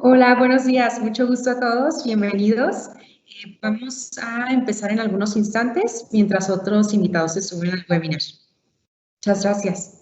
Hola, buenos días. Mucho gusto a todos. Bienvenidos. Vamos a empezar en algunos instantes mientras otros invitados se suben al webinar. Muchas gracias.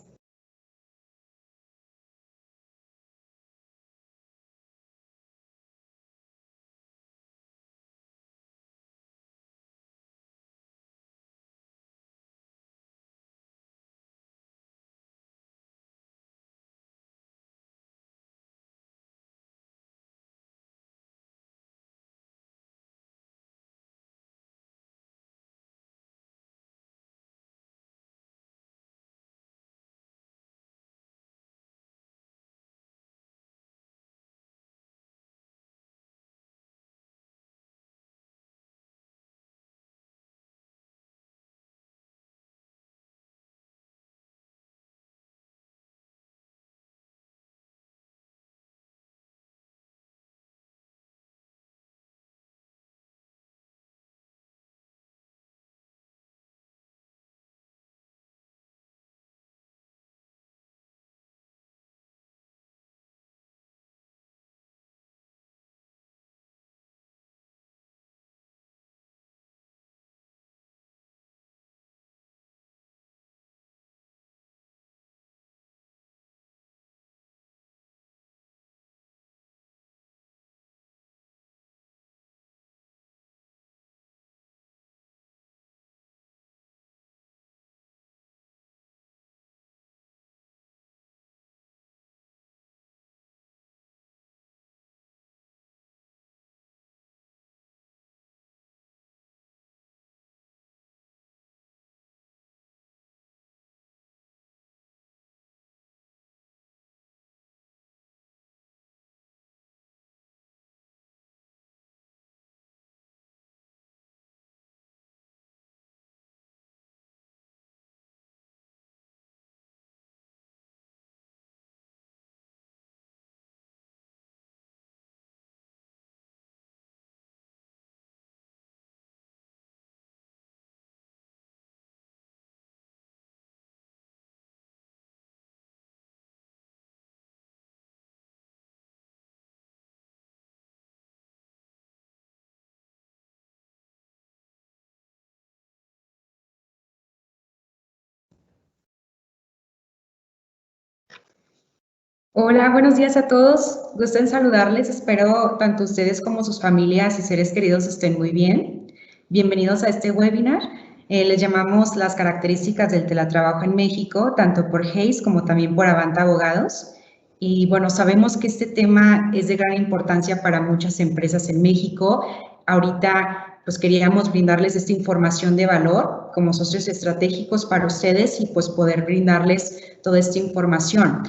Hola, buenos días a todos. Gusto en saludarles. Espero tanto ustedes como sus familias y seres queridos estén muy bien. Bienvenidos a este webinar. Les llamamos las características del teletrabajo en México, tanto por Hayes como también por Avanta Abogados. Y bueno, sabemos que este tema es de gran importancia para muchas empresas en México. Ahorita pues queríamos brindarles esta información de valor como socios estratégicos para ustedes y pues poder brindarles toda esta información.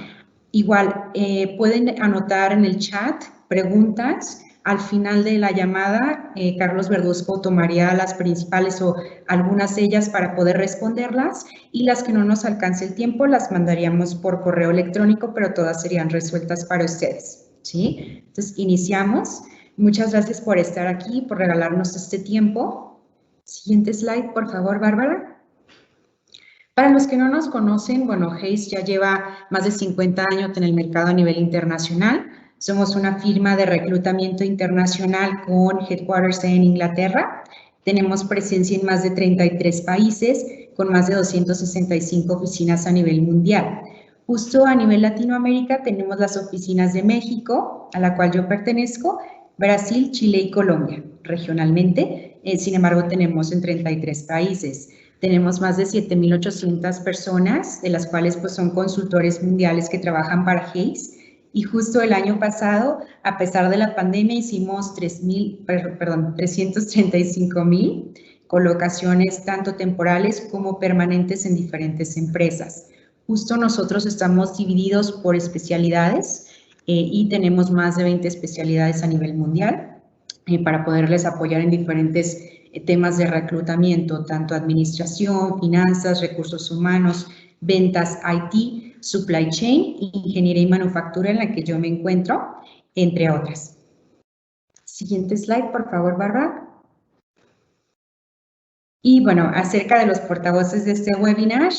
Igual, pueden anotar en el chat preguntas. Al final de la llamada, Carlos Verduzco tomaría las principales o algunas de ellas para poder responderlas, y las que no nos alcance el tiempo las mandaríamos por correo electrónico, pero todas serían resueltas para ustedes, ¿sí? Entonces, iniciamos. Muchas gracias por estar aquí, por regalarnos este tiempo. Siguiente slide, por favor, Bárbara. Para los que no nos conocen, bueno, Hayes ya lleva más de 50 años en el mercado a nivel internacional. Somos una firma de reclutamiento internacional con headquarters en Inglaterra. Tenemos presencia en más de 33 países, con más de 265 oficinas a nivel mundial. Justo a nivel Latinoamérica tenemos las oficinas de México, a la cual yo pertenezco, Brasil, Chile y Colombia. Regionalmente, sin embargo, tenemos en 33 países. Tenemos más de 7,800 personas, de las cuales pues son consultores mundiales que trabajan para Hayes. Y justo el año pasado, a pesar de la pandemia, hicimos 335,000 colocaciones, tanto temporales como permanentes en diferentes empresas. Justo nosotros estamos divididos por especialidades y tenemos más de 20 especialidades a nivel mundial para poderles apoyar en diferentes temas de reclutamiento, tanto administración, finanzas, recursos humanos, ventas, IT, supply chain, ingeniería y manufactura, en la que yo me encuentro, entre otras. Siguiente slide, por favor, Bárbara. Y bueno, acerca de los portavoces de este webinar,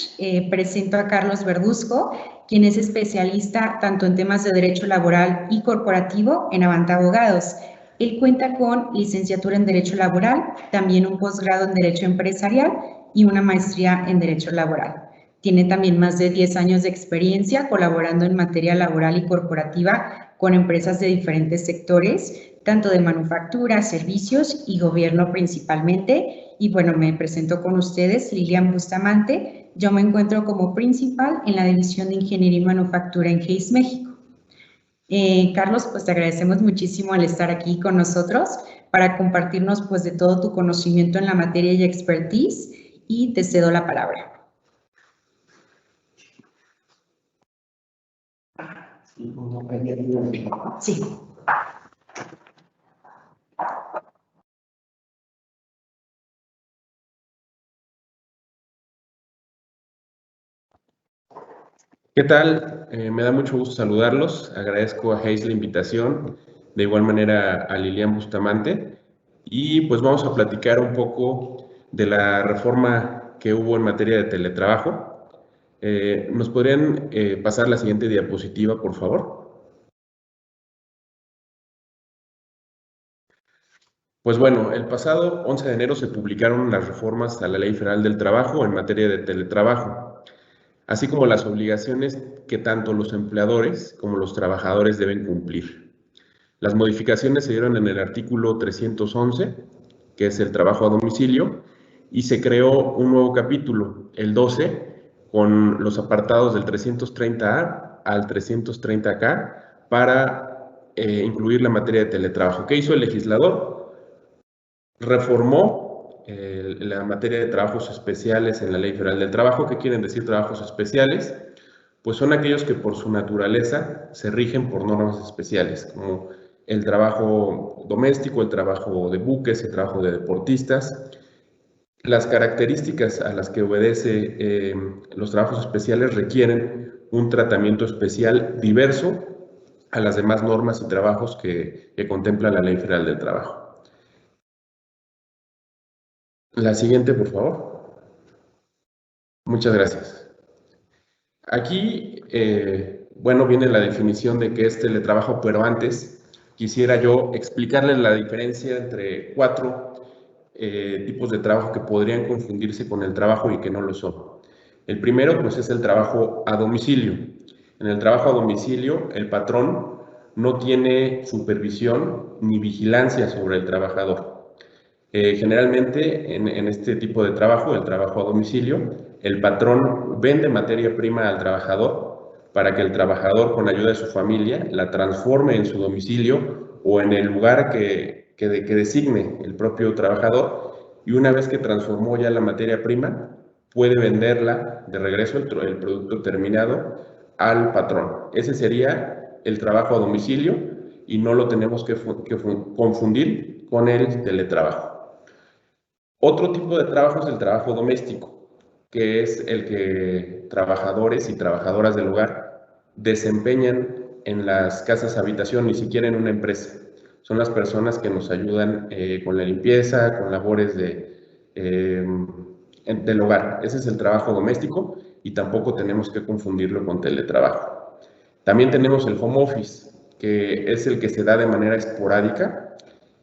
presento a Carlos Verduzco, quien es especialista tanto en temas de derecho laboral y corporativo en Avanta Abogados. Él cuenta con licenciatura en Derecho Laboral, también un posgrado en Derecho Empresarial y una maestría en Derecho Laboral. Tiene también más de 10 años de experiencia colaborando en materia laboral y corporativa con empresas de diferentes sectores, tanto de manufactura, servicios y gobierno principalmente. Y bueno, me presento con ustedes, Lilian Bustamante. Yo me encuentro como principal en la División de Ingeniería y Manufactura en Hayes, México. Carlos, pues te agradecemos muchísimo al estar aquí con nosotros para compartirnos pues de todo tu conocimiento en la materia y expertise, y te cedo la palabra. Sí. ¿Qué tal? Me da mucho gusto saludarlos. Agradezco a Hayes la invitación, de igual manera a Lilian Bustamante. Y pues vamos a platicar un poco de la reforma que hubo en materia de teletrabajo. ¿Nos podrían pasar la siguiente diapositiva, por favor? Pues bueno, el pasado 11 de enero se publicaron las reformas a la Ley Federal del Trabajo en materia de teletrabajo, así como las obligaciones que tanto los empleadores como los trabajadores deben cumplir. Las modificaciones se dieron en el artículo 311, que es el trabajo a domicilio, y se creó un nuevo capítulo, el 12, con los apartados del 330A al 330K para incluir la materia de teletrabajo. ¿Qué hizo el legislador? Reformó la materia de trabajos especiales en la Ley Federal del Trabajo. ¿Qué quieren decir trabajos especiales? Pues son aquellos que por su naturaleza se rigen por normas especiales, como el trabajo doméstico, el trabajo de buques, el trabajo de deportistas. Las características a las que obedece los trabajos especiales requieren un tratamiento especial diverso a las demás normas y trabajos que contempla la Ley Federal del Trabajo. La siguiente, por favor. Muchas gracias. Aquí, bueno, viene la definición de qué es teletrabajo, pero antes quisiera yo explicarles la diferencia entre cuatro tipos de trabajo que podrían confundirse con el trabajo y que no lo son. El primero, pues, es el trabajo a domicilio. En el trabajo a domicilio, el patrón no tiene supervisión ni vigilancia sobre el trabajador. Generalmente en este tipo de trabajo, el trabajo a domicilio, el patrón vende materia prima al trabajador para que el trabajador, con ayuda de su familia, la transforme en su domicilio o en el lugar que designe el propio trabajador, y una vez que transformó ya la materia prima, puede venderla de regreso, el producto terminado, al patrón. Ese sería el trabajo a domicilio y no lo tenemos que confundir con el teletrabajo. Otro tipo de trabajo es el trabajo doméstico, que es el que trabajadores y trabajadoras del hogar desempeñan en las casas habitación, ni siquiera en una empresa. Son las personas que nos ayudan con la limpieza, con labores del hogar. Ese es el trabajo doméstico y tampoco tenemos que confundirlo con teletrabajo. También tenemos el home office, que es el que se da de manera esporádica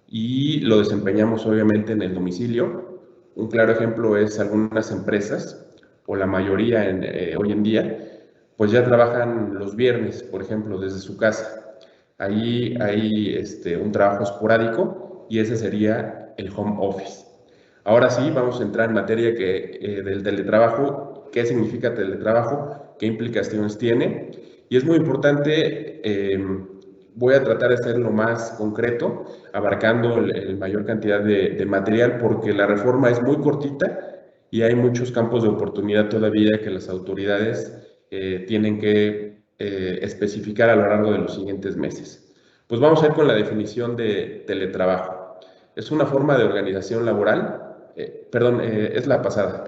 y lo desempeñamos obviamente en el domicilio. Un claro ejemplo es algunas empresas, o la mayoría hoy en día, pues ya trabajan los viernes, por ejemplo, desde su casa. Ahí hay un trabajo esporádico y ese sería el home office. Ahora sí, vamos a entrar en materia del teletrabajo. ¿Qué significa teletrabajo? ¿Qué implicaciones tiene? Y es muy importante, voy a tratar de ser lo más concreto, abarcando la mayor cantidad de material, porque la reforma es muy cortita y hay muchos campos de oportunidad todavía que las autoridades tienen que especificar a lo largo de los siguientes meses. Pues vamos a ir con la definición de teletrabajo. Es una forma de organización laboral, es la pasada.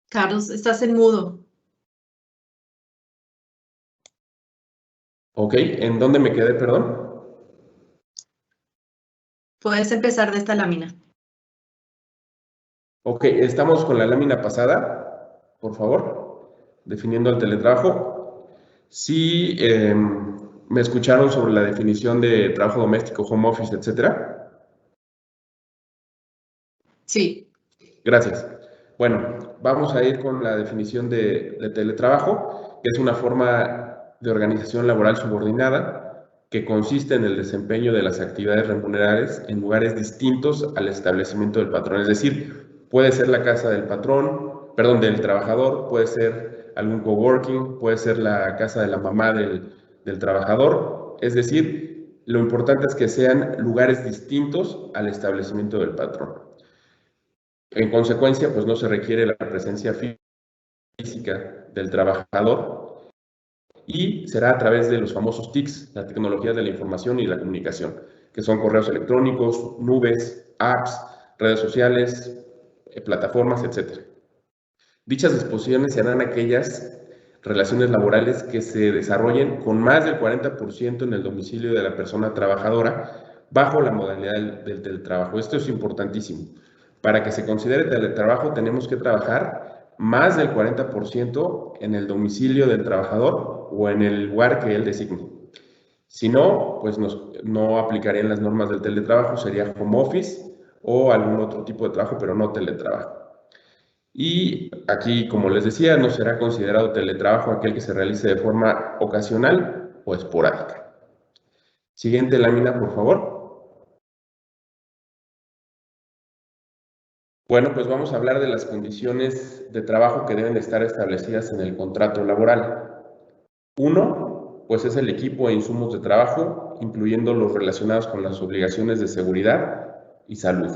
Carlos, estás en mudo. Ok, ¿en dónde me quedé, perdón? Puedes empezar de esta lámina. Ok, estamos con la lámina pasada, por favor, definiendo el teletrabajo. Sí, me escucharon sobre la definición de trabajo doméstico, home office, etcétera. Sí. Gracias. Bueno, vamos a ir con la definición de teletrabajo, que es una forma de organización laboral subordinada que consiste en el desempeño de las actividades remuneradas en lugares distintos al establecimiento del patrón. Es decir, puede ser la casa del patrón, perdón, del trabajador, puede ser algún coworking, puede ser la casa de la mamá del trabajador. Es decir, lo importante es que sean lugares distintos al establecimiento del patrón. En consecuencia, pues no se requiere la presencia física del trabajador y será a través de los famosos TICs, la tecnología de la información y la comunicación, que son correos electrónicos, nubes, apps, redes sociales, plataformas, etc. Dichas disposiciones serán aquellas relaciones laborales que se desarrollen con más del 40% en el domicilio de la persona trabajadora bajo la modalidad del teletrabajo. Esto es importantísimo. Para que se considere teletrabajo tenemos que trabajar más del 40% en el domicilio del trabajador o en el lugar que él designe. Si no, pues no aplicarían las normas del teletrabajo, sería home office o algún otro tipo de trabajo, pero no teletrabajo. Y aquí, como les decía, no será considerado teletrabajo aquel que se realice de forma ocasional o esporádica. Siguiente lámina, por favor. Bueno, pues vamos a hablar de las condiciones de trabajo que deben estar establecidas en el contrato laboral. Uno, pues es el equipo e insumos de trabajo, incluyendo los relacionados con las obligaciones de seguridad y salud.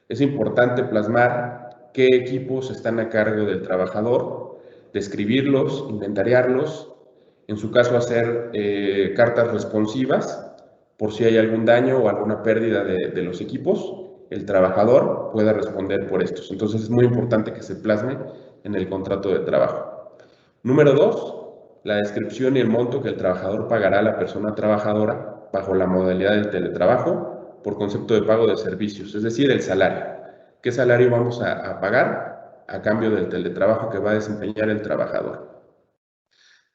Es importante plasmar qué equipos están a cargo del trabajador, describirlos, inventariarlos, en su caso hacer cartas responsivas por si hay algún daño o alguna pérdida de los equipos, el trabajador pueda responder por estos. Entonces es muy importante que se plasme en el contrato de trabajo. Número 2, la descripción y el monto que el trabajador pagará a la persona trabajadora bajo la modalidad del teletrabajo por concepto de pago de servicios, es decir, el salario. ¿Qué salario vamos a pagar a cambio del teletrabajo que va a desempeñar el trabajador?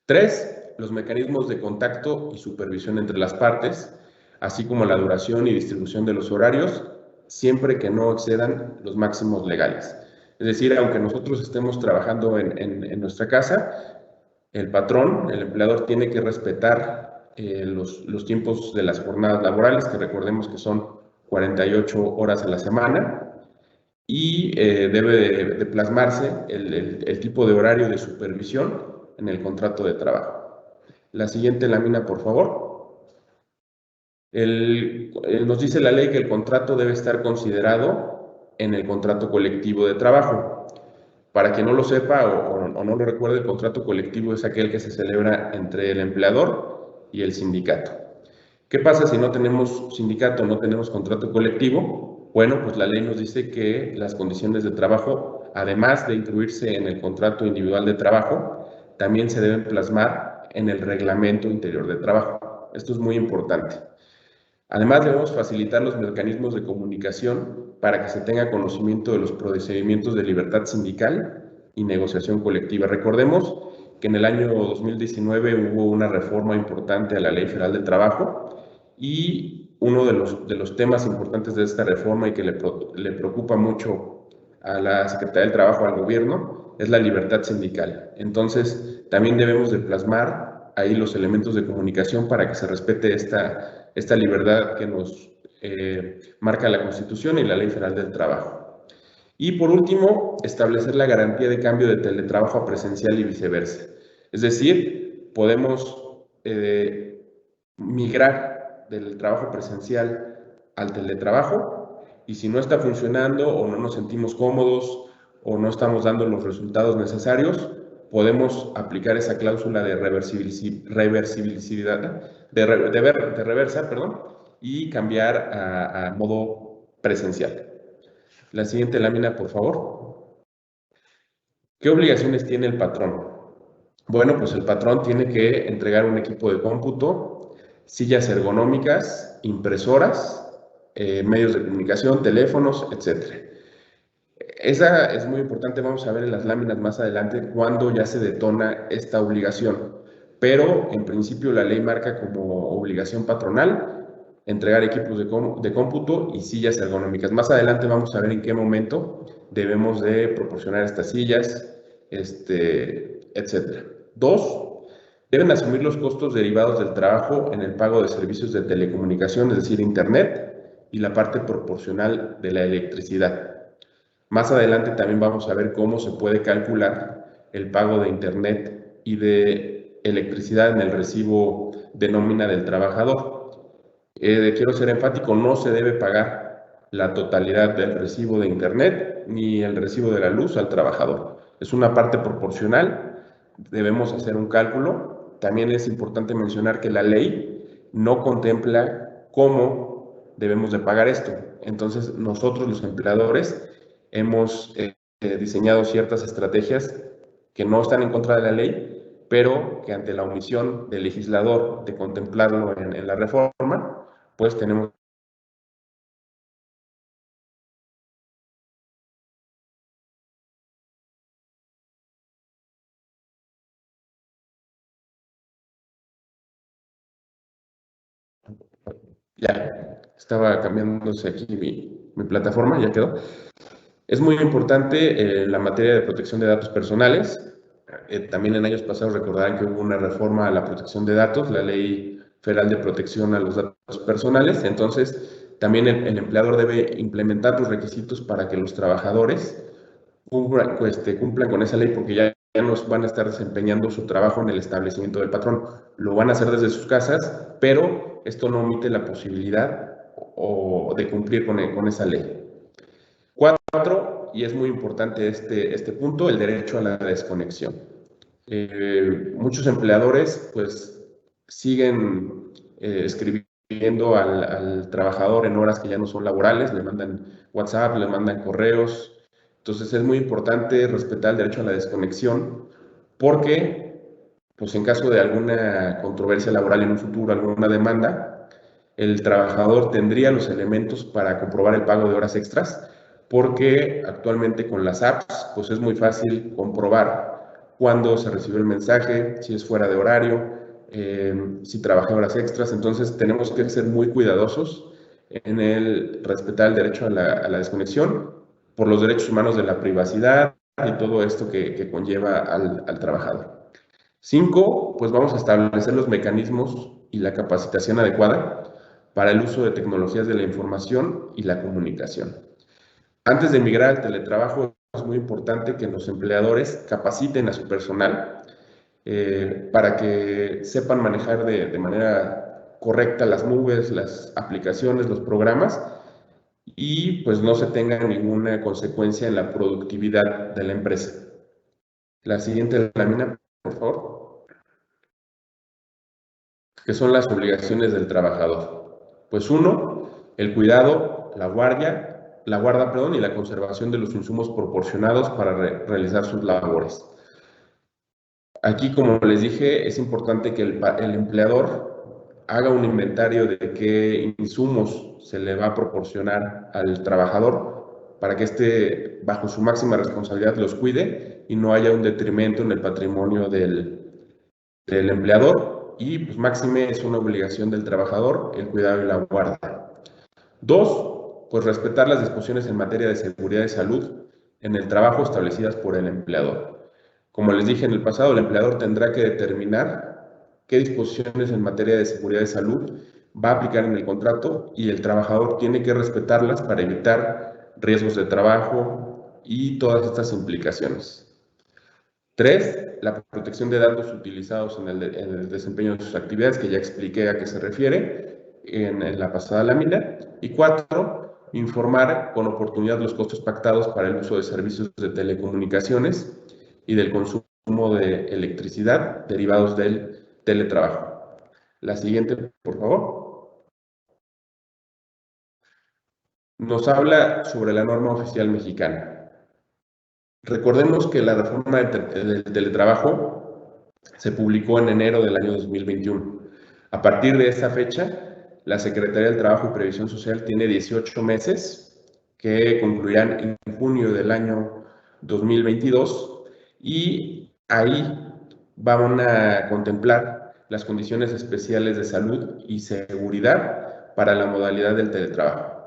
3, los mecanismos de contacto y supervisión entre las partes, así como la duración y distribución de los horarios, siempre que no excedan los máximos legales. Es decir, aunque nosotros estemos trabajando en nuestra casa, el patrón, el empleador, tiene que respetar los tiempos de las jornadas laborales, que recordemos que son 48 horas a la semana, y debe de plasmarse el tipo de horario de supervisión en el contrato de trabajo. La siguiente lámina, por favor. Nos dice la ley que el contrato debe estar considerado en el contrato colectivo de trabajo. Para quien no lo sepa o no lo recuerde, el contrato colectivo es aquel que se celebra entre el empleador y el sindicato. ¿Qué pasa si no tenemos sindicato, no tenemos contrato colectivo? Bueno, pues la ley nos dice que las condiciones de trabajo, además de incluirse en el contrato individual de trabajo, también se deben plasmar en el reglamento interior de trabajo. Esto es muy importante. Además, debemos facilitar los mecanismos de comunicación para que se tenga conocimiento de los procedimientos de libertad sindical y negociación colectiva. Recordemos que en el año 2019 hubo una reforma importante a la Ley Federal del Trabajo y uno de los temas importantes de esta reforma y que le preocupa mucho a la Secretaría del Trabajo, al gobierno, es la libertad sindical. Entonces, también debemos de plasmar ahí los elementos de comunicación para que se respete esta libertad que nos marca la Constitución y la Ley Federal del Trabajo. Y por último, establecer la garantía de cambio de teletrabajo a presencial y viceversa. Es decir, podemos migrar del trabajo presencial al teletrabajo y si no está funcionando o no nos sentimos cómodos o no estamos dando los resultados necesarios, podemos aplicar esa cláusula de reversibilidad, de reversa, perdón, y cambiar a modo presencial. La siguiente lámina, por favor. ¿Qué obligaciones tiene el patrón? Bueno, pues el patrón tiene que entregar un equipo de cómputo, sillas ergonómicas, impresoras, medios de comunicación, teléfonos, etc. Esa es muy importante, vamos a ver en las láminas más adelante cuándo ya se detona esta obligación. Pero en principio la ley marca como obligación patronal entregar equipos de cómputo y sillas ergonómicas. Más adelante vamos a ver en qué momento debemos de proporcionar estas sillas, etc. Dos, deben asumir los costos derivados del trabajo en el pago de servicios de telecomunicación, es decir, Internet, y la parte proporcional de la electricidad. Más adelante también vamos a ver cómo se puede calcular el pago de Internet y de electricidad en el recibo de nómina del trabajador. Quiero ser enfático, no se debe pagar la totalidad del recibo de Internet ni el recibo de la luz al trabajador. Es una parte proporcional, debemos hacer un cálculo. También es importante mencionar que la ley no contempla cómo debemos de pagar esto. Entonces, nosotros los empleadores hemos diseñado ciertas estrategias que no están en contra de la ley, pero que ante la omisión del legislador de contemplarlo en la reforma, pues tenemos ya, estaba cambiándose aquí mi plataforma, ya quedó. Es muy importante la materia de protección de datos personales. También en años pasados recordarán que hubo una reforma a la protección de datos, la Ley Federal de Protección a los Datos Personales. Entonces, también el empleador debe implementar los requisitos para que los trabajadores cumplan con esa ley, porque ya no van a estar desempeñando su trabajo en el establecimiento del patrón. Lo van a hacer desde sus casas, pero esto no omite la posibilidad de cumplir con esa ley. 4, y es muy importante este punto, el derecho a la desconexión. Muchos empleadores pues siguen escribiendo al trabajador en horas que ya no son laborales, le mandan WhatsApp, le mandan correos. Entonces es muy importante respetar el derecho a la desconexión porque pues en caso de alguna controversia laboral en un futuro, alguna demanda, el trabajador tendría los elementos para comprobar el pago de horas extras, porque actualmente con las apps pues es muy fácil comprobar cuándo se recibió el mensaje, si es fuera de horario, si trabajé horas extras. Entonces tenemos que ser muy cuidadosos en el respetar el derecho a la desconexión por los derechos humanos de la privacidad y todo esto que conlleva al trabajador. 5, pues vamos a establecer los mecanismos y la capacitación adecuada para el uso de tecnologías de la información y la comunicación. Antes de migrar al teletrabajo, es muy importante que los empleadores capaciten a su personal para que sepan manejar de manera correcta las nubes, las aplicaciones, los programas y pues no se tenga ninguna consecuencia en la productividad de la empresa. La siguiente lámina, por favor, que son las obligaciones del trabajador. Pues uno, el cuidado, la guarda, y la conservación de los insumos proporcionados para realizar sus labores. Aquí, como les dije, es importante que el empleador haga un inventario de qué insumos se le va a proporcionar al trabajador para que éste, bajo su máxima responsabilidad, los cuide y no haya un detrimento en el patrimonio del empleador. Y pues máxime es una obligación del trabajador el cuidado y la guarda. 2, pues respetar las disposiciones en materia de seguridad y salud en el trabajo establecidas por el empleador. Como les dije en el pasado, el empleador tendrá que determinar qué disposiciones en materia de seguridad y salud va a aplicar en el contrato y el trabajador tiene que respetarlas para evitar riesgos de trabajo y todas estas implicaciones. 3, la protección de datos utilizados en el desempeño de sus actividades, que ya expliqué a qué se refiere en la pasada lámina. Y 4, informar con oportunidad los costos pactados para el uso de servicios de telecomunicaciones y del consumo de electricidad derivados del teletrabajo. La siguiente, por favor. Nos habla sobre la norma oficial mexicana. Recordemos que la reforma del teletrabajo se publicó en enero del año 2021. A partir de esa fecha, la Secretaría del Trabajo y Previsión Social tiene 18 meses que concluirán en junio del año 2022 y ahí van a contemplar las condiciones especiales de salud y seguridad para la modalidad del teletrabajo.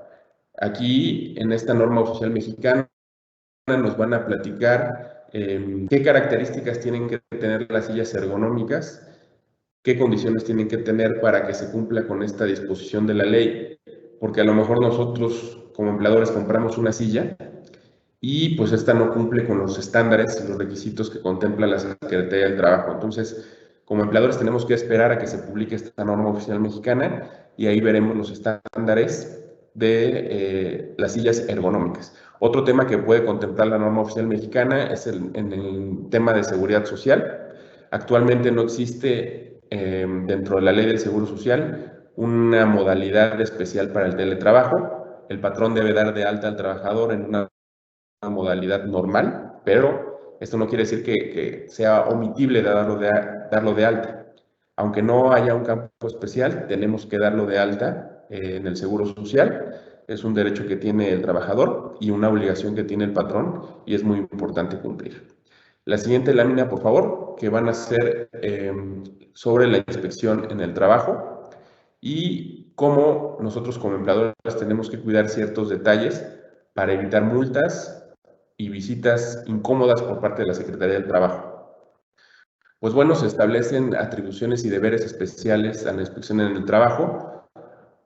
Aquí, en esta norma oficial mexicana, nos van a platicar qué características tienen que tener las sillas ergonómicas, qué condiciones tienen que tener para que se cumpla con esta disposición de la ley, porque a lo mejor nosotros como empleadores compramos una silla y pues esta no cumple con los estándares y los requisitos que contempla la Secretaría del Trabajo. Entonces, como empleadores tenemos que esperar a que se publique esta norma oficial mexicana y ahí veremos los estándares de las sillas ergonómicas. Otro tema que puede contemplar la norma oficial mexicana es en el tema de seguridad social. Actualmente no existe dentro de la ley del Seguro Social una modalidad especial para el teletrabajo. El patrón debe dar de alta al trabajador en una modalidad normal, pero esto no quiere decir que sea omitible de darlo de alta. Aunque no haya un campo especial, tenemos que darlo de alta en el Seguro Social. Es un derecho que tiene el trabajador y una obligación que tiene el patrón y es muy importante cumplir. La siguiente lámina, por favor, que van a ser sobre la inspección en el trabajo y cómo nosotros como empleadores tenemos que cuidar ciertos detalles para evitar multas y visitas incómodas por parte de la Secretaría del Trabajo. Pues bueno, se establecen atribuciones y deberes especiales a la inspección en el trabajo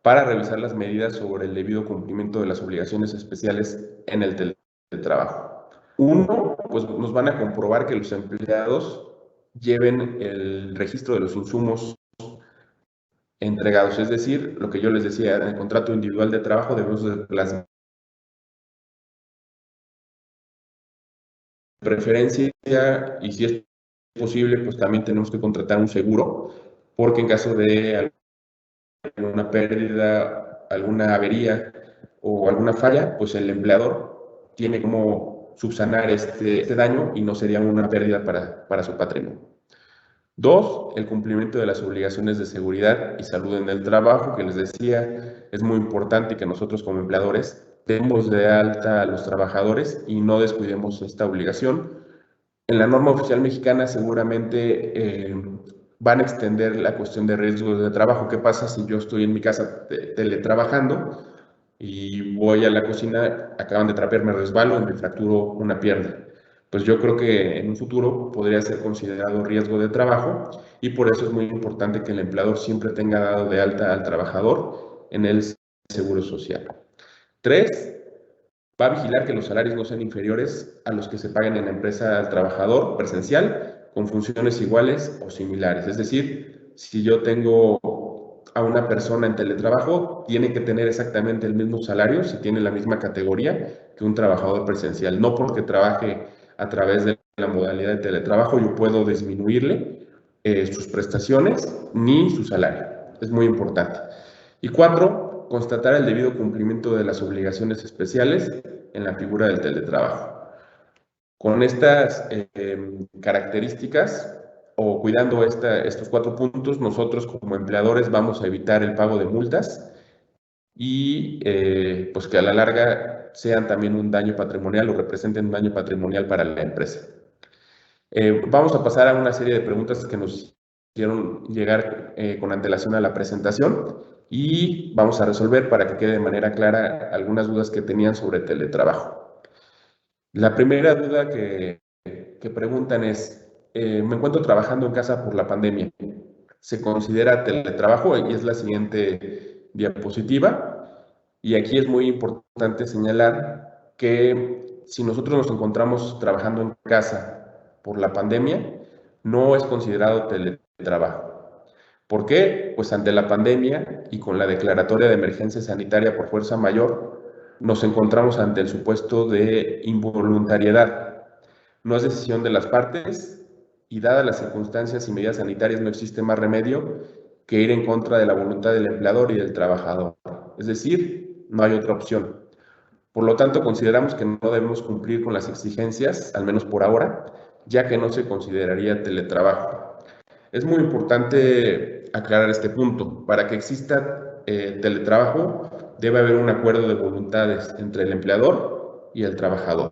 para revisar las medidas sobre el debido cumplimiento de las obligaciones especiales en el teletrabajo. Uno, pues nos van a comprobar que los empleados lleven el registro de los insumos entregados, es decir, lo que yo les decía, en el contrato individual de trabajo debemos de plasmar preferencia y si es posible, pues también tenemos que contratar un seguro, porque en caso de alguna pérdida, alguna avería o alguna falla, pues el empleador tiene como subsanar este daño y no sería una pérdida para su patrimonio. Dos, el cumplimiento de las obligaciones de seguridad y salud en el trabajo, que les decía, es muy importante que nosotros como empleadores demos de alta a los trabajadores y no descuidemos esta obligación. En la norma oficial mexicana seguramente van a extender la cuestión de riesgos de trabajo. ¿Qué pasa si yo estoy en mi casa teletrabajando y voy a la cocina, acaban de trapear, me resbalo y me fracturo una pierna? Pues yo creo que en un futuro podría ser considerado riesgo de trabajo y por eso es muy importante que el empleador siempre tenga dado de alta al trabajador en el Seguro Social. Tres, va a vigilar que los salarios no sean inferiores a los que se pagan en la empresa al trabajador presencial con funciones iguales o similares. Es decir, si yo tengo a una persona en teletrabajo, tiene que tener exactamente el mismo salario si tiene la misma categoría que un trabajador presencial. No porque trabaje a través de la modalidad de teletrabajo yo puedo disminuirle sus prestaciones ni su salario. Es muy importante. Y cuatro, constatar el debido cumplimiento de las obligaciones especiales en la figura del teletrabajo. Con estas características o cuidando estos 4 puntos, nosotros como empleadores vamos a evitar el pago de multas y pues que a la larga sean también un daño patrimonial o representen un daño patrimonial para la empresa. Vamos a pasar a una serie de preguntas que nos hicieron llegar con antelación a la presentación y vamos a resolver para que quede de manera clara algunas dudas que tenían sobre teletrabajo. La primera duda que preguntan es, me encuentro trabajando en casa por la pandemia. ¿Se considera teletrabajo? Y es la siguiente diapositiva. Y aquí es muy importante señalar que si nosotros nos encontramos trabajando en casa por la pandemia, no es considerado teletrabajo. ¿Por qué? Pues ante la pandemia y con la declaratoria de emergencia sanitaria por fuerza mayor, nos encontramos ante el supuesto de involuntariedad. No es decisión de las partes y dadas las circunstancias y medidas sanitarias no existe más remedio que ir en contra de la voluntad del empleador y del trabajador. Es decir, no hay otra opción. Por lo tanto, consideramos que no debemos cumplir con las exigencias, al menos por ahora, ya que no se consideraría teletrabajo. Es muy importante aclarar este punto. Para que exista teletrabajo, debe haber un acuerdo de voluntades entre el empleador y el trabajador.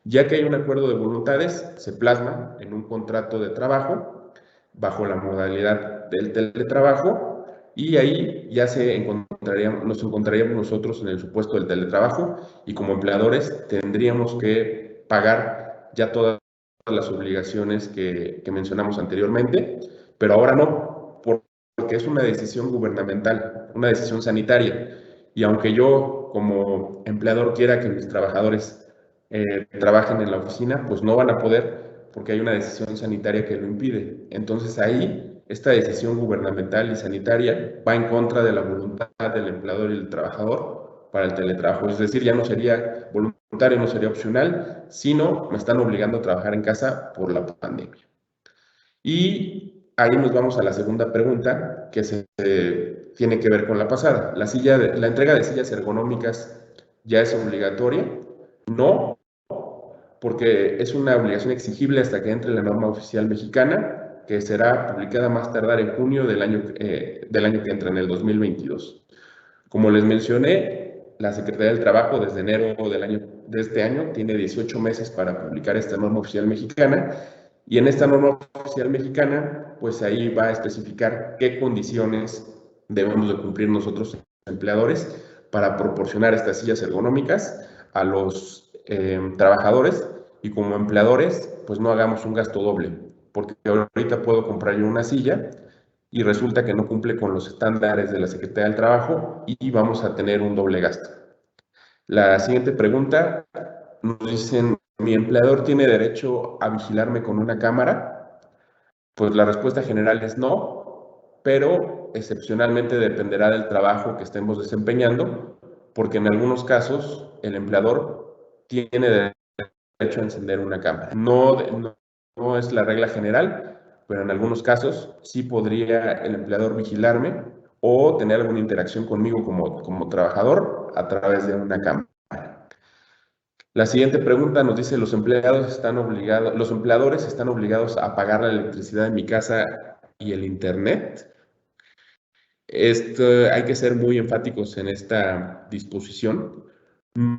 Ya que hay un acuerdo de voluntades, se plasma en un contrato de trabajo bajo la modalidad del teletrabajo y ahí ya nos encontraríamos nosotros en el supuesto del teletrabajo y como empleadores tendríamos que pagar ya todas las obligaciones que mencionamos anteriormente, pero ahora no, porque es una decisión gubernamental, una decisión sanitaria. Y aunque yo como empleador quiera que mis trabajadores trabajen en la oficina, pues no van a poder porque hay una decisión sanitaria que lo impide. Entonces ahí esta decisión gubernamental y sanitaria va en contra de la voluntad del empleador y el trabajador para el teletrabajo. Es decir, ya no sería voluntario, no sería opcional, sino me están obligando a trabajar en casa por la pandemia. Y ahí nos vamos a la segunda pregunta que tiene que ver con la pasada. La entrega de sillas ergonómicas ya es obligatoria. No, porque es una obligación exigible hasta que entre la norma oficial mexicana, que será publicada más tardar en junio del año que entra, en el 2022. Como les mencioné, la Secretaría del Trabajo desde enero de este año tiene 18 meses para publicar esta norma oficial mexicana y en esta norma oficial mexicana, pues ahí va a especificar qué condiciones debemos de cumplir nosotros empleadores para proporcionar estas sillas ergonómicas a los trabajadores y como empleadores, pues no hagamos un gasto doble, porque ahorita puedo comprar yo una silla y resulta que no cumple con los estándares de la Secretaría del Trabajo y vamos a tener un doble gasto. La siguiente pregunta nos dicen, ¿mi empleador tiene derecho a vigilarme con una cámara? Pues la respuesta general es no, pero excepcionalmente dependerá del trabajo que estemos desempeñando, porque en algunos casos el empleador tiene derecho a encender una cámara. No es la regla general, pero en algunos casos sí podría el empleador vigilarme o tener alguna interacción conmigo como trabajador a través de una cámara. La siguiente pregunta nos dice, los empleadores están obligados a pagar la electricidad en mi casa y el internet. Hay que ser muy enfáticos en esta disposición.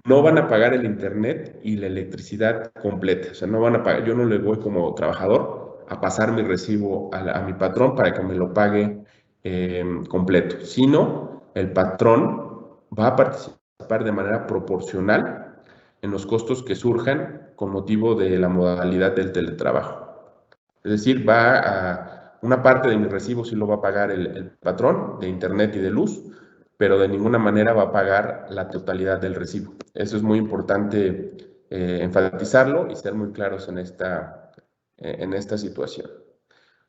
No van a pagar el internet y la electricidad completa. O sea, no van a pagar, yo no le voy como trabajador a pasar mi recibo a mi patrón para que me lo pague completo, sino el patrón va a participar de manera proporcional en los costos que surjan con motivo de la modalidad del teletrabajo. Es decir, una parte de mi recibo sí lo va a pagar el patrón de internet y de luz, pero de ninguna manera va a pagar la totalidad del recibo. Eso es muy importante enfatizarlo y ser muy claros en esta situación.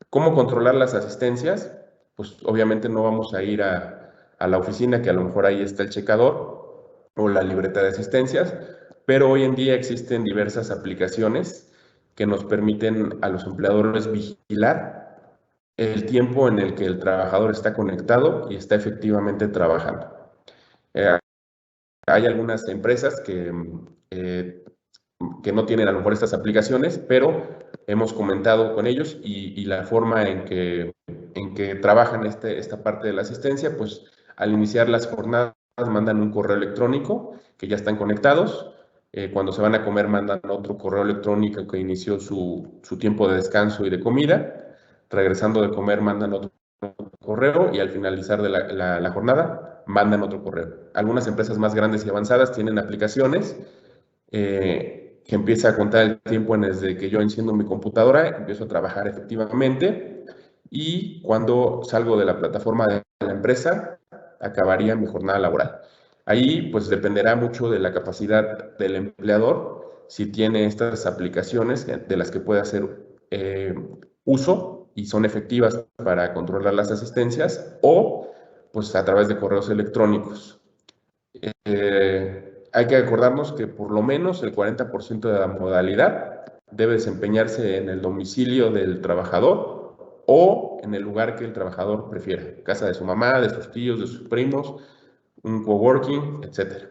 ¿Cómo controlar las asistencias? Pues obviamente no vamos a ir a la oficina, que a lo mejor ahí está el checador o la libreta de asistencias, pero hoy en día existen diversas aplicaciones que nos permiten a los empleadores vigilar el tiempo en el que el trabajador está conectado y está efectivamente trabajando. Hay algunas empresas que no tienen a lo mejor estas aplicaciones, pero hemos comentado con ellos y la forma en que trabajan esta parte de la asistencia, pues al iniciar las jornadas mandan un correo electrónico que ya están conectados. Cuando se van a comer mandan otro correo electrónico que inició su tiempo de descanso y de comida. Regresando de comer mandan otro correo y al finalizar de la jornada mandan otro correo. Algunas empresas más grandes y avanzadas tienen aplicaciones que empieza a contar el tiempo desde que yo enciendo mi computadora, empiezo a trabajar efectivamente y cuando salgo de la plataforma de la empresa acabaría mi jornada laboral. Ahí pues dependerá mucho de la capacidad del empleador, si tiene estas aplicaciones de las que puede hacer uso y son efectivas para controlar las asistencias o pues a través de correos electrónicos. Hay que acordarnos que por lo menos el 40% de la modalidad debe desempeñarse en el domicilio del trabajador o en el lugar que el trabajador prefiera, casa de su mamá, de sus tíos, de sus primos, un coworking, etc.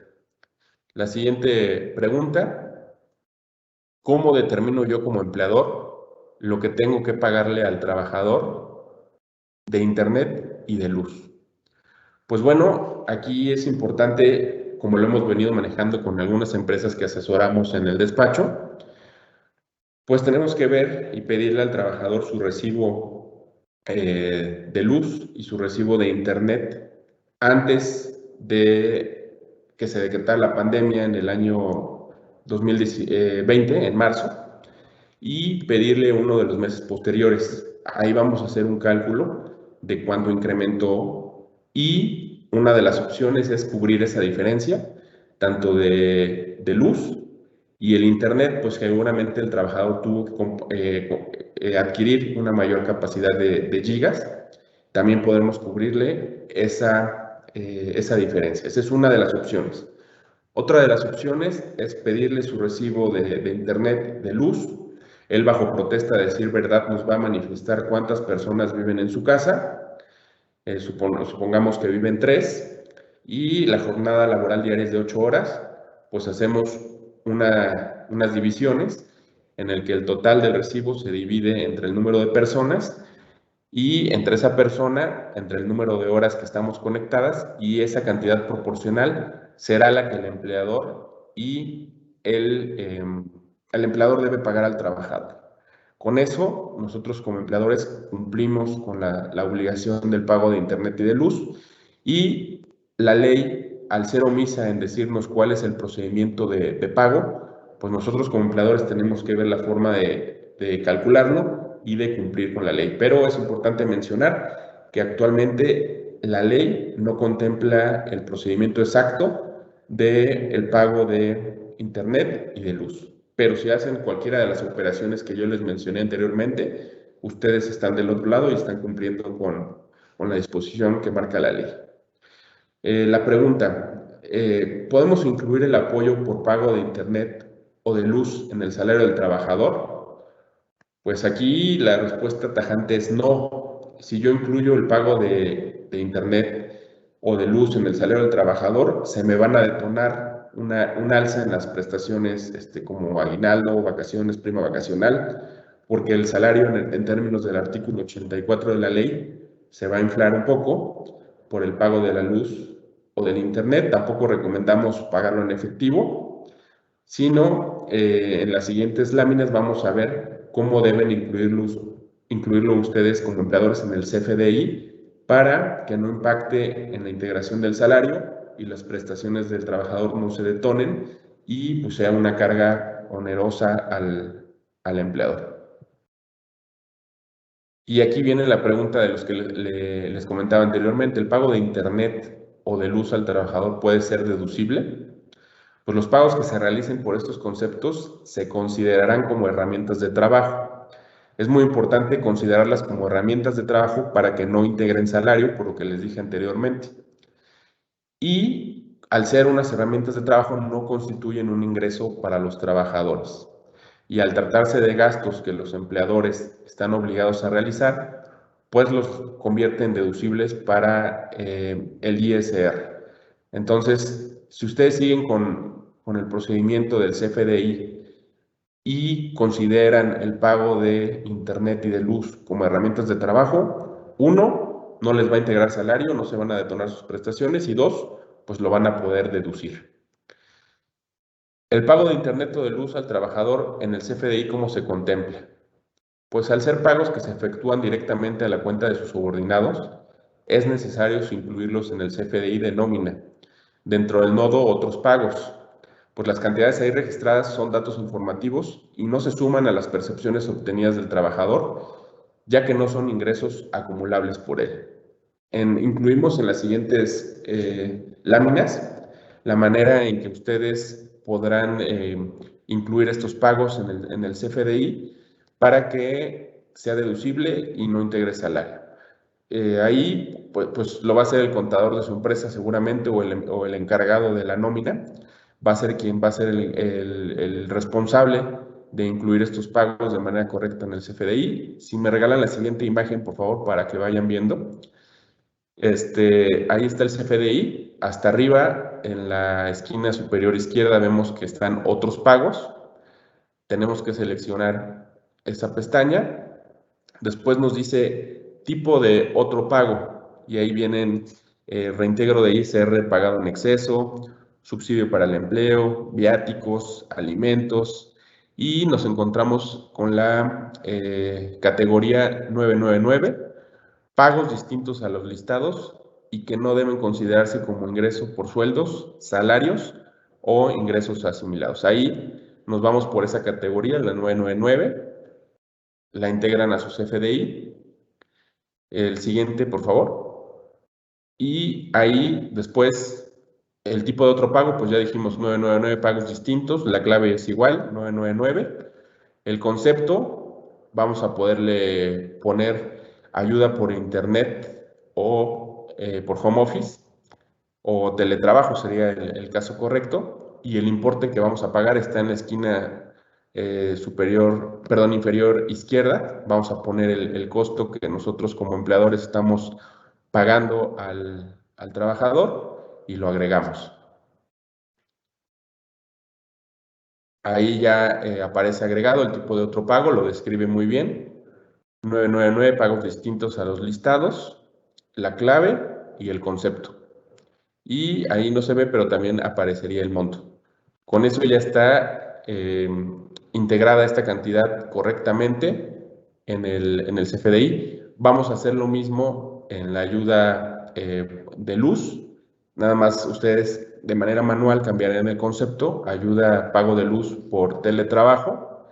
La siguiente pregunta: ¿cómo determino yo como empleador lo que tengo que pagarle al trabajador de internet y de luz? Pues bueno, aquí es importante, como lo hemos venido manejando con algunas empresas que asesoramos en el despacho, pues tenemos que ver y pedirle al trabajador su recibo de luz y su recibo de internet antes de que se decretara la pandemia en el año 2020, en marzo, y pedirle uno de los meses posteriores. Ahí vamos a hacer un cálculo de cuánto incrementó y una de las opciones es cubrir esa diferencia, tanto de luz y el internet, pues seguramente el trabajador tuvo que adquirir una mayor capacidad de gigas. También podemos cubrirle esa diferencia. Esa es una de las opciones. Otra de las opciones es pedirle su recibo de internet de luz. Él, bajo protesta, a decir verdad, nos va a manifestar cuántas personas viven en su casa. Supongamos que viven 3 y la jornada laboral diaria es de 8 horas, pues hacemos unas divisiones en el que el total del recibo se divide entre el número de personas y entre esa persona, entre el número de horas que estamos conectadas, y esa cantidad proporcional será la que el empleador y el empleador debe pagar al trabajador. Con eso, nosotros como empleadores cumplimos con la obligación del pago de internet y de luz, y la ley, al ser omisa en decirnos cuál es el procedimiento de pago, pues nosotros como empleadores tenemos que ver la forma de calcularlo y de cumplir con la ley. Pero es importante mencionar que actualmente la ley no contempla el procedimiento exacto del pago de internet y de luz. Pero si hacen cualquiera de las operaciones que yo les mencioné anteriormente, ustedes están del otro lado y están cumpliendo con la disposición que marca la ley. La pregunta: ¿podemos incluir el apoyo por pago de internet o de luz en el salario del trabajador? Pues aquí la respuesta tajante es no. Si yo incluyo el pago de internet o de luz en el salario del trabajador, se me van a detonar un alza en las prestaciones como aguinaldo, vacaciones, prima vacacional, porque el salario en términos del artículo 84 de la ley se va a inflar un poco por el pago de la luz o del internet. Tampoco recomendamos pagarlo en efectivo, sino en las siguientes láminas vamos a ver cómo deben incluirlo ustedes como empleadores en el CFDI para que no impacte en la integración del salario y las prestaciones del trabajador no se detonen y pues sea una carga onerosa al empleador. Y aquí viene la pregunta de los que les comentaba anteriormente: ¿el pago de internet o de luz al trabajador puede ser deducible? Pues los pagos que se realicen por estos conceptos se considerarán como herramientas de trabajo. Es muy importante considerarlas como herramientas de trabajo para que no integren salario, por lo que les dije anteriormente. Y al ser unas herramientas de trabajo, no constituyen un ingreso para los trabajadores. Y al tratarse de gastos que los empleadores están obligados a realizar, pues los convierte en deducibles para el ISR. Entonces, si ustedes siguen con el procedimiento del CFDI y consideran el pago de internet y de luz como herramientas de trabajo, uno, no les va a integrar salario, no se van a detonar sus prestaciones, y dos, pues lo van a poder deducir. El pago de internet o de luz al trabajador en el CFDI, ¿cómo se contempla? Pues al ser pagos que se efectúan directamente a la cuenta de sus subordinados, es necesario incluirlos en el CFDI de nómina. Dentro del nodo otros pagos, pues las cantidades ahí registradas son datos informativos y no se suman a las percepciones obtenidas del trabajador, ya que no son ingresos acumulables por él. Incluimos en las siguientes láminas la manera en que ustedes podrán incluir estos pagos en el CFDI para que sea deducible y no integre salario. Ahí pues lo va a hacer el contador de su empresa seguramente, o el encargado de la nómina va a ser quien va a ser el responsable de incluir estos pagos de manera correcta en el CFDI. Si me regalan la siguiente imagen, por favor, para que vayan viendo. Ahí está el CFDI, hasta arriba en la esquina superior izquierda vemos que están otros pagos. Tenemos que seleccionar esa pestaña. Después nos dice tipo de otro pago y ahí vienen reintegro de ISR pagado en exceso, subsidio para el empleo, viáticos, alimentos, y nos encontramos con la categoría 999, pagos distintos a los listados y que no deben considerarse como ingreso por sueldos, salarios o ingresos asimilados. Ahí nos vamos por esa categoría, la 999, la integran a sus FDI. El siguiente, por favor. Y ahí después el tipo de otro pago, pues ya dijimos 999, pagos distintos, la clave es igual, 999. El concepto, vamos a poderle poner ayuda por internet o por home office o teletrabajo sería el caso correcto, y el importe que vamos a pagar está en la esquina inferior izquierda. Vamos a poner el costo que nosotros como empleadores estamos pagando al trabajador y lo agregamos. Ahí ya aparece agregado el tipo de otro pago, lo describe muy bien. 999, pagos distintos a los listados, la clave y el concepto. Y ahí no se ve, pero también aparecería el monto. Con eso ya está integrada esta cantidad correctamente en el CFDI. Vamos a hacer lo mismo en la ayuda de luz. Nada más ustedes de manera manual cambiarán el concepto, ayuda pago de luz por teletrabajo,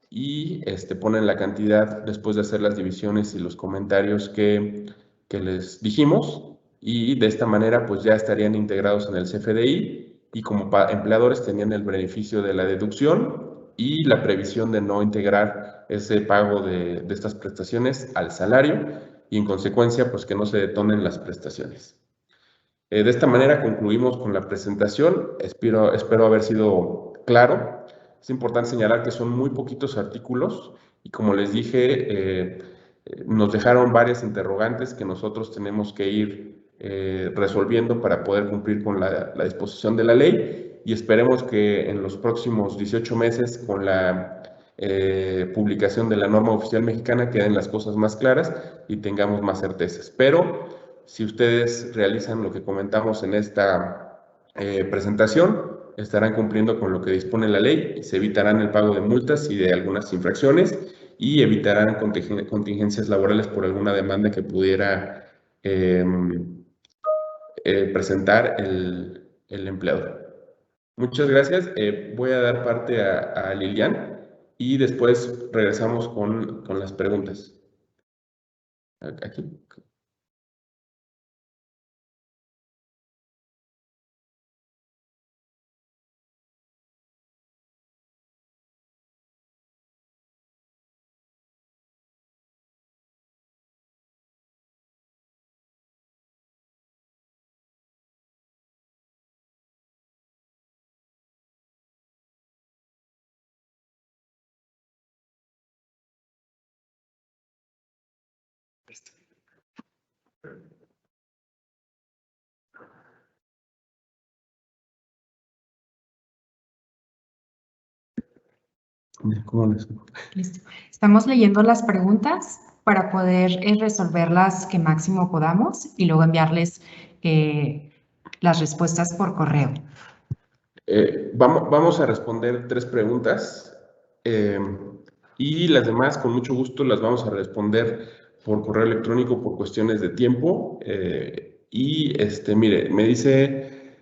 y ponen la cantidad después de hacer las divisiones y los comentarios que les dijimos, y de esta manera pues ya estarían integrados en el CFDI y como empleadores tenían el beneficio de la deducción y la previsión de no integrar ese pago de estas prestaciones al salario y en consecuencia pues que no se detonen las prestaciones. De esta manera concluimos con la presentación. Espero haber sido claro. Es importante señalar que son muy poquitos artículos y como les dije, nos dejaron varias interrogantes que nosotros tenemos que ir resolviendo para poder cumplir con la disposición de la ley, y esperemos que en los próximos 18 meses con la publicación de la norma oficial mexicana queden las cosas más claras y tengamos más certezas. Pero si ustedes realizan lo que comentamos en esta presentación, estarán cumpliendo con lo que dispone la ley y se evitarán el pago de multas y de algunas infracciones y evitarán contingencias laborales por alguna demanda que pudiera presentar el empleador. Muchas gracias. Voy a dar parte a Lilian y después regresamos con las preguntas. Aquí. Listo. Estamos leyendo las preguntas para poder resolver las que máximo podamos y luego enviarles las respuestas por correo. Vamos a responder 3 preguntas y las demás con mucho gusto las vamos a responder por correo electrónico por cuestiones de tiempo. Mire, me dice,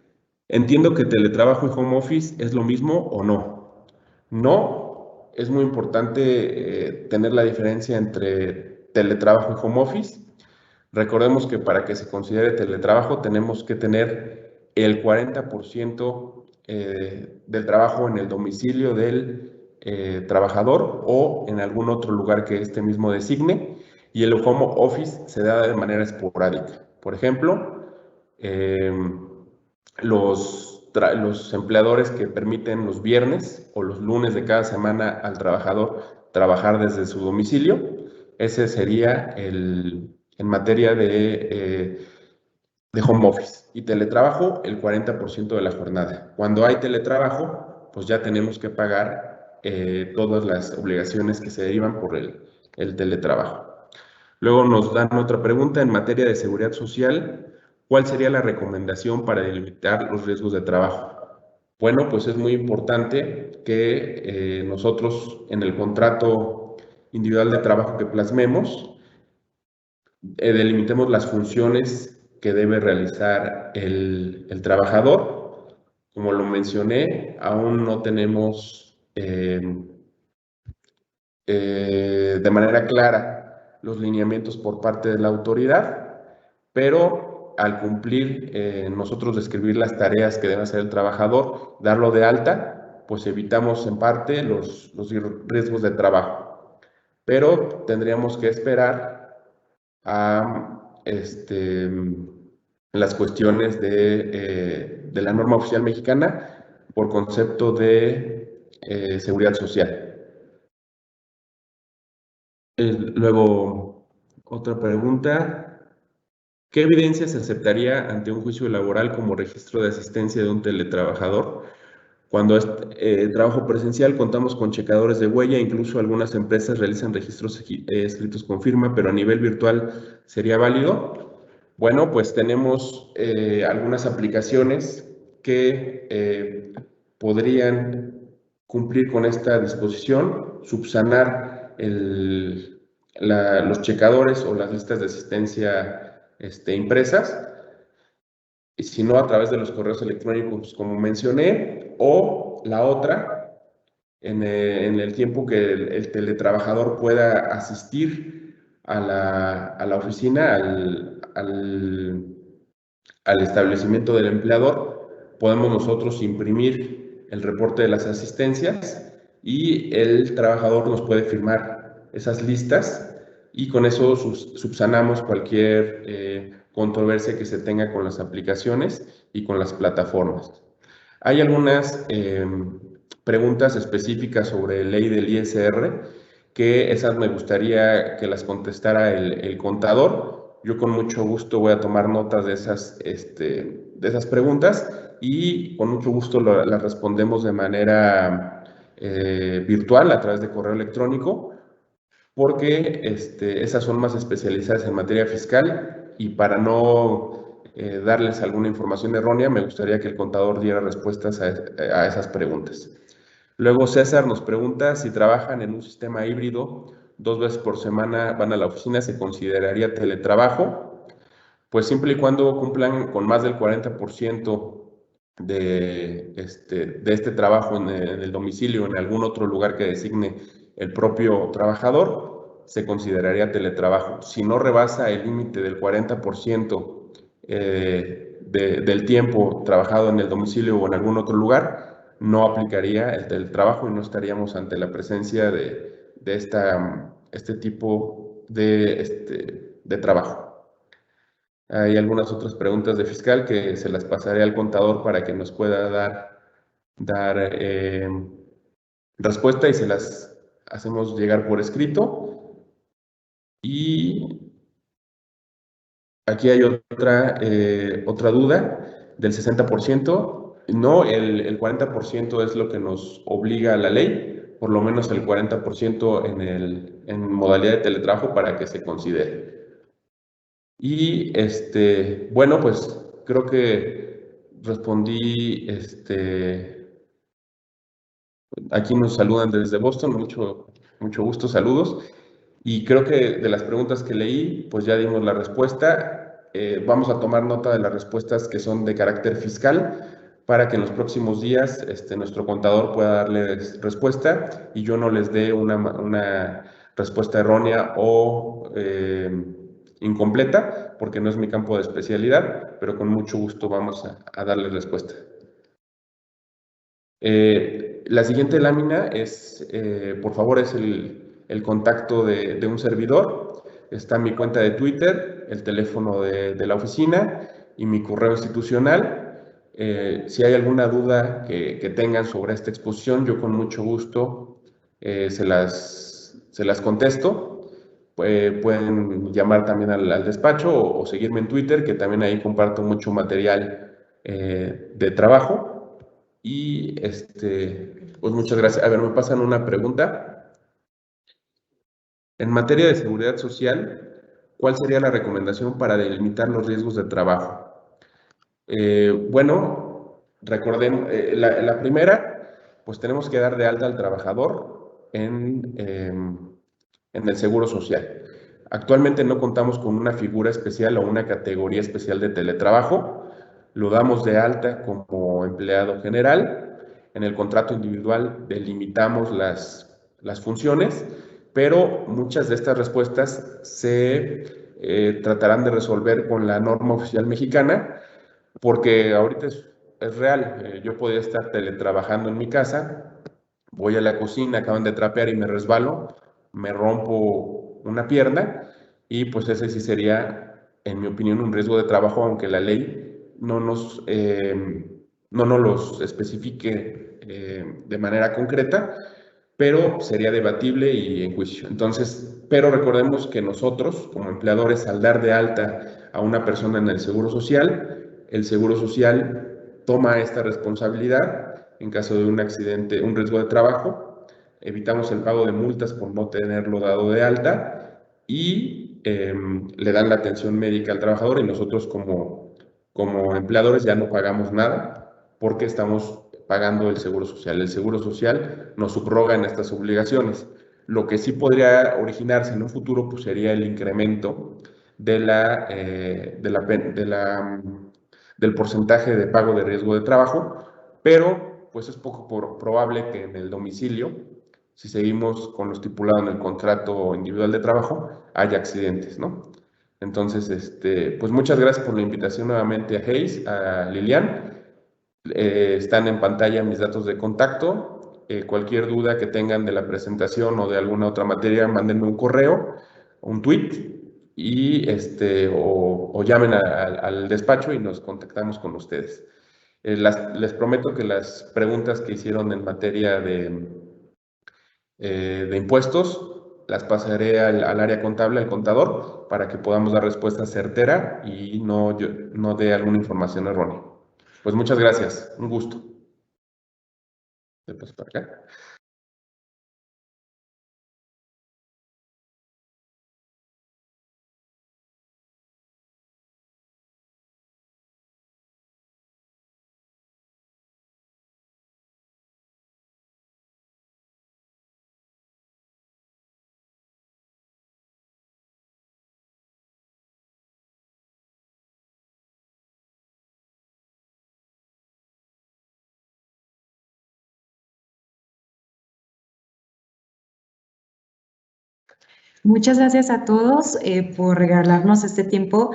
entiendo que teletrabajo y home office es lo mismo o no. No, es muy importante tener la diferencia entre teletrabajo y home office. Recordemos que para que se considere teletrabajo tenemos que tener el 40% del trabajo en el domicilio del trabajador o en algún otro lugar que este mismo designe, y el home office se da de manera esporádica. Por ejemplo, los empleadores que permiten los viernes o los lunes de cada semana al trabajador trabajar desde su domicilio, ese sería en materia de de home office y teletrabajo el 40% de la jornada. Cuando hay teletrabajo, pues ya tenemos que pagar todas las obligaciones que se derivan por el teletrabajo. Luego nos dan otra pregunta en materia de seguridad social. ¿Cuál sería la recomendación para delimitar los riesgos de trabajo? Bueno, pues es muy importante que nosotros en el contrato individual de trabajo que plasmemos, delimitemos las funciones que debe realizar el trabajador. Como lo mencioné, aún no tenemos de manera clara los lineamientos por parte de la autoridad, pero al cumplir nosotros describir las tareas que debe hacer el trabajador, darlo de alta, pues evitamos en parte los riesgos de trabajo. Pero tendríamos que esperar a las cuestiones de la norma oficial mexicana por concepto de seguridad social. Luego, otra pregunta. ¿Qué evidencia se aceptaría ante un juicio laboral como registro de asistencia de un teletrabajador? Cuando es trabajo presencial, contamos con checadores de huella, incluso algunas empresas realizan registros escritos con firma, pero a nivel virtual sería válido. Bueno, pues tenemos algunas aplicaciones que podrían cumplir con esta disposición, subsanar los checadores o las listas de asistencia impresas, y si no a través de los correos electrónicos como mencioné, o la otra, en el tiempo que el teletrabajador pueda asistir a la oficina, al establecimiento del empleador, podemos nosotros imprimir el reporte de las asistencias y el trabajador nos puede firmar esas listas y con eso subsanamos cualquier controversia que se tenga con las aplicaciones y con las plataformas. Hay algunas preguntas específicas sobre ley del ISR que esas me gustaría que las contestara el contador. Yo con mucho gusto voy a tomar notas de esas preguntas y con mucho gusto las respondemos de manera virtual a través de correo electrónico, porque esas son más especializadas en materia fiscal y para no darles alguna información errónea, me gustaría que el contador diera respuestas a esas preguntas. Luego César nos pregunta si trabajan en un sistema híbrido, 2 veces por semana van a la oficina, ¿se consideraría teletrabajo? Pues siempre y cuando cumplan con más del 40% de este trabajo en el domicilio o en algún otro lugar que designe el propio trabajador, se consideraría teletrabajo. Si no rebasa el límite del 40% del tiempo trabajado en el domicilio o en algún otro lugar, no aplicaría el teletrabajo y no estaríamos ante la presencia de este tipo de trabajo. Hay algunas otras preguntas de fiscal que se las pasaré al contador para que nos pueda dar respuesta y se las hacemos llegar por escrito. Y aquí hay otra duda del 60%. No, el 40% es lo que nos obliga a la ley, por lo menos el 40% en modalidad de teletrabajo para que se considere. Y bueno, pues creo que respondí, aquí nos saludan desde Boston, mucho gusto, saludos. Y creo que de las preguntas que leí, pues ya dimos la respuesta. Vamos a tomar nota de las respuestas que son de carácter fiscal para que en los próximos días nuestro contador pueda darles respuesta y yo no les dé una respuesta errónea o incompleta, porque no es mi campo de especialidad, pero con mucho gusto vamos a darles respuesta. La siguiente lámina por favor, es el contacto de un servidor. Está mi cuenta de Twitter, el teléfono de la oficina y mi correo institucional. Si hay alguna duda que tengan sobre esta exposición, yo con mucho gusto se las contesto. pueden llamar también al despacho o seguirme en Twitter, que también ahí comparto mucho material de trabajo. Y pues muchas gracias. A ver, me pasan una pregunta. En materia de seguridad social, ¿cuál sería la recomendación para delimitar los riesgos de trabajo? Bueno, recordemos, la primera, pues tenemos que dar de alta al trabajador en el Seguro Social. Actualmente no contamos con una figura especial o una categoría especial de teletrabajo. Lo damos de alta como empleado general. En el contrato individual delimitamos las funciones, pero muchas de estas respuestas se tratarán de resolver con la norma oficial mexicana, porque ahorita es real. Yo podría estar teletrabajando en mi casa, voy a la cocina, acaban de trapear y me resbalo, me rompo una pierna y pues ese sí sería, en mi opinión, un riesgo de trabajo, aunque la ley no nos los especifique de manera concreta, pero sería debatible y en juicio. Entonces, pero recordemos que nosotros, como empleadores, al dar de alta a una persona en el Seguro Social toma esta responsabilidad en caso de un accidente, un riesgo de trabajo. Evitamos el pago de multas por no tenerlo dado de alta y le dan la atención médica al trabajador, y nosotros como empleadores ya no pagamos nada porque estamos pagando el Seguro Social. El Seguro Social nos subroga en estas obligaciones. Lo que sí podría originarse en un futuro pues, sería el incremento del porcentaje de pago de riesgo de trabajo, pero pues es poco probable que en el domicilio, si seguimos con lo estipulado en el contrato individual de trabajo, haya accidentes, ¿no? Entonces, pues muchas gracias por la invitación nuevamente a Hayes, a Lilian. Están en pantalla mis datos de contacto. Cualquier duda que tengan de la presentación o de alguna otra materia, mándenme un correo, un tweet y o llamen al despacho y nos contactamos con ustedes. Les prometo que las preguntas que hicieron en materia de impuestos las pasaré al área contable, al contador, para que podamos dar respuesta certera y no dé alguna información errónea. Pues muchas gracias, un gusto. Después para acá. Muchas gracias a todos por regalarnos este tiempo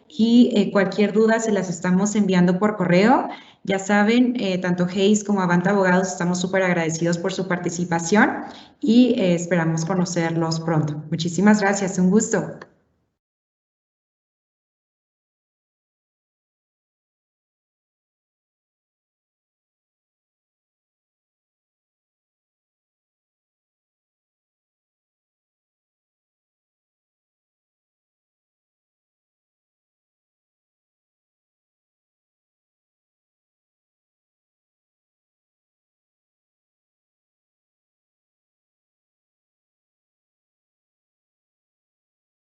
y cualquier duda se las estamos enviando por correo. Ya saben, tanto Hayes como Avanta Abogados estamos súper agradecidos por su participación y esperamos conocerlos pronto. Muchísimas gracias, un gusto.